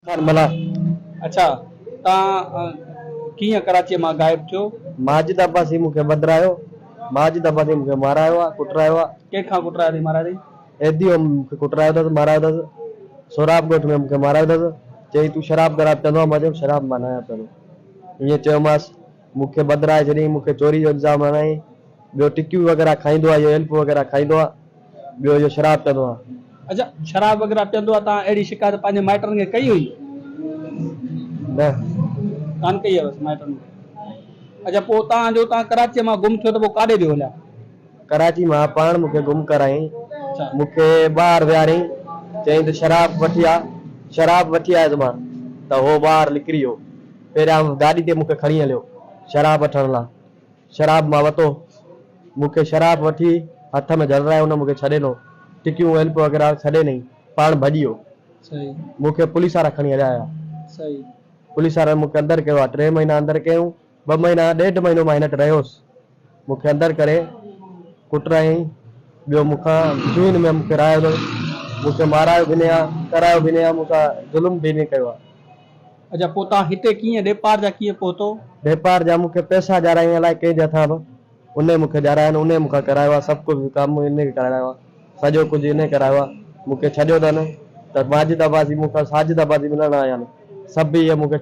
मला अच्छा कीअं कराची मां गायब थियो? माजिद अब्बासी मूंखे बदिरायो, माजिद अब्बासी मूंखे मारायो आहे, कुटरायो आहे। कंहिंखां कुटरायो अथई महाराज? एदियो मूंखे कुटरायो अथसि, मारायो अथसि। सोराब ॻोठ में मूंखे मारायो अथसि। चई तूं शराब शराब पीअंदो आहे? मां चयुमि शराब मां न पीअंदो। ईअं चयोमांसि। मूंखे बदिराए छॾियईं, मूंखे चोरी जो इल्ज़ाम हणाई। ॿियो टिकियूं वग़ैरह खाईंदो आहे, इहो हेल्प वग़ैरह खाईंदो आहे। ॿियो इहो शराब पीअंदो आहे। अच्छा, शराब वग़ैरह पीअंदो आहे। तव्हां अहिड़ी शिकायत पंहिंजे माइटनि खे कई हुई? न, कान कई हुयसि माइटनि खे। अच्छा, पोइ तव्हां कराचीअ मां गुम थियो त पोइ काॾे वियो हलिया? कराची मां पाण मूंखे गुम करायईं। अच्छा, मूंखे ॿाहिरि विहारईं। चईं त शराब वठी आ, शराब वठी आयुसि मां त उहो ॿाहिरि निकिरी वियो। पहिरियां गाॾी ते मूंखे खणी हलियो शराब वठण लाइ। शराब मां वरितो। मूंखे शराब वठी हथ में झलरायो, हुन मूंखे छॾे ॾिनो। टिकियूं हेल्प वग़ैरह छॾे ॾिनई, पाण भॼी वियो। सही। मूंखे पुलिस वारा खणी हलिया आया। सही। पुलिस वारनि मूंखे अंदरि कयो आहे। 3 महीना अंदरि कयूं। 2 महीना, 1.5 महीनो मां हिन वटि रहियोसि। मूंखे अंदरि करे कुटरायईं। ॿियो मूंखां जून में मूंखे रायो अथसि। मूंखे मारायो बि न आहे, करायो बि न आहे, मूंखां ज़ुल्म बि न कयो आहे। अच्छा, पोइ तव्हां हिते कीअं नेपाल जा कीअं पहुतो? नेपाल जा मूंखे पैसा ॾियाराईं अलाए कंहिंजे हथां बि। उन मूंखे ॾियाराइनि, उन मूंखां करायो आहे। सभु कुझु कमु इन करायो आहे। सॼो कुझु इन करायो आहे। मूंखे छॾियो अथनि त माजिद अब्बासी मूंखां साजिद अब्बासी मिलण आया आहिनि। सभु इहे मूंखे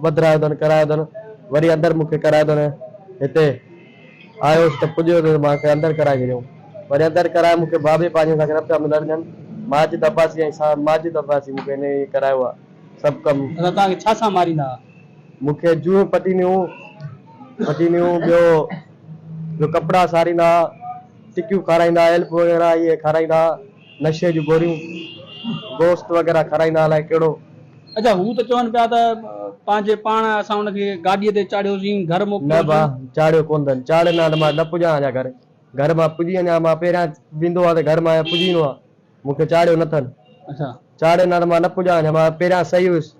बदिरायो अथनि, करायो अथनि। वरी अंदरि मूंखे करायो अथनि। हिते आयोसि त पुॼियो त मूंखे अंदरि कराए छॾियऊं। वरी अंदरि कराए मूंखे बाबे पंहिंजे सां न पिया मिलण ॾियनि। माजिद अब्बासी ऐं माजिद अब्बासी मूंखे इन करायो आहे सभु कमु। अच्छा, तव्हांखे छा सां मारींदा हुआ? मूंखे जूं पटीनियूं, ॿियो कपिड़ा सारींदा, टिकियूं खाराईंदा, हेल्प वग़ैरह इहे खाराईंदा, नशे जूं गोरियूं, गोश्त वग़ैरह खाराईंदा, अलाए कहिड़ो। अच्छा, हू त चवनि पिया त पंहिंजे पाण असां हुनखे गाॾीअ ते चाढ़ियोसीं, घर न मोकिलियोसीं। भाउ, चाढ़ियो कोन अथनि। चाढ़े न त मां न पुॼां अञा घर मां पुॼी वञा। मां पहिरियां वेंदो आहे त घर मां पुॼी वेंदो आहे। मूंखे चाढ़ियो न अथनि। अच्छा, चाढ़े न त मां न पुॼां अञा। मां पहिरियां सही हुयुसि। हू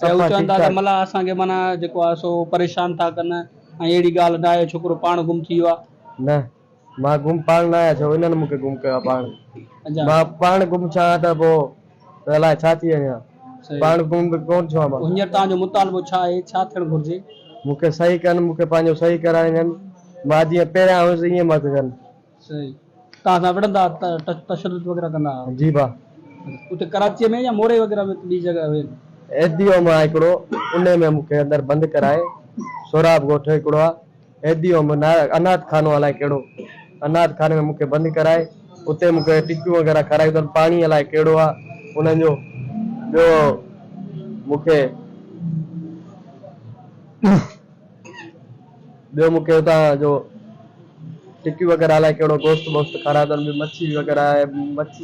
सफ़ा चवनि ठीकु था त ठाक। मला असांखे माना जेको आहे सो परेशान था कनि ऐं अहिड़ी ॻाल्हि न आहे, छोकिरो पाण गुम थी वियो आहे। न, मां गुम पाण न आहियां। छो हिननि मूंखे गुम कयो आहे पाण। अच्छा, मां पाण गुम छा त पोइ अलाए छा थी वञा। सही। पाण गुम कोन थियो आहियां मां। हींअर तव्हांजो मुतालबो छा आहे? छा थियणु घुरिजे? मूंखे सही कनि, मूंखे पंहिंजो सही कराइनि। मां जीअं पहिरियां हुयुसि ईअं मत कनि। सही। तव्हां सां विढ़ंदा, तशदुद वग़ैरह कंदा हुआ? जी भाउ। उते कराचीअ में या मोरे वग़ैरह में ॿी जॻह हुई? एदियो मां हिकिड़ो, उन में मूंखे अंदरि बंदि कराए। सोराब ॻोठ हिकिड़ो आहे एदियो में, अनाथ खानो अलाए कहिड़ो, अनाथ खाने में मूंखे बंदि कराए। उते मूंखे टिकियूं वग़ैरह खारायूं अथनि। पाणी अलाए कहिड़ो आहे उन्हनि जो। ॿियो मूंखे हुतां जो टिकियूं वग़ैरह अलाए कहिड़ो गोश्त वोश्त खारायो अथनि। मच्छी वग़ैरह आहे, मच्छी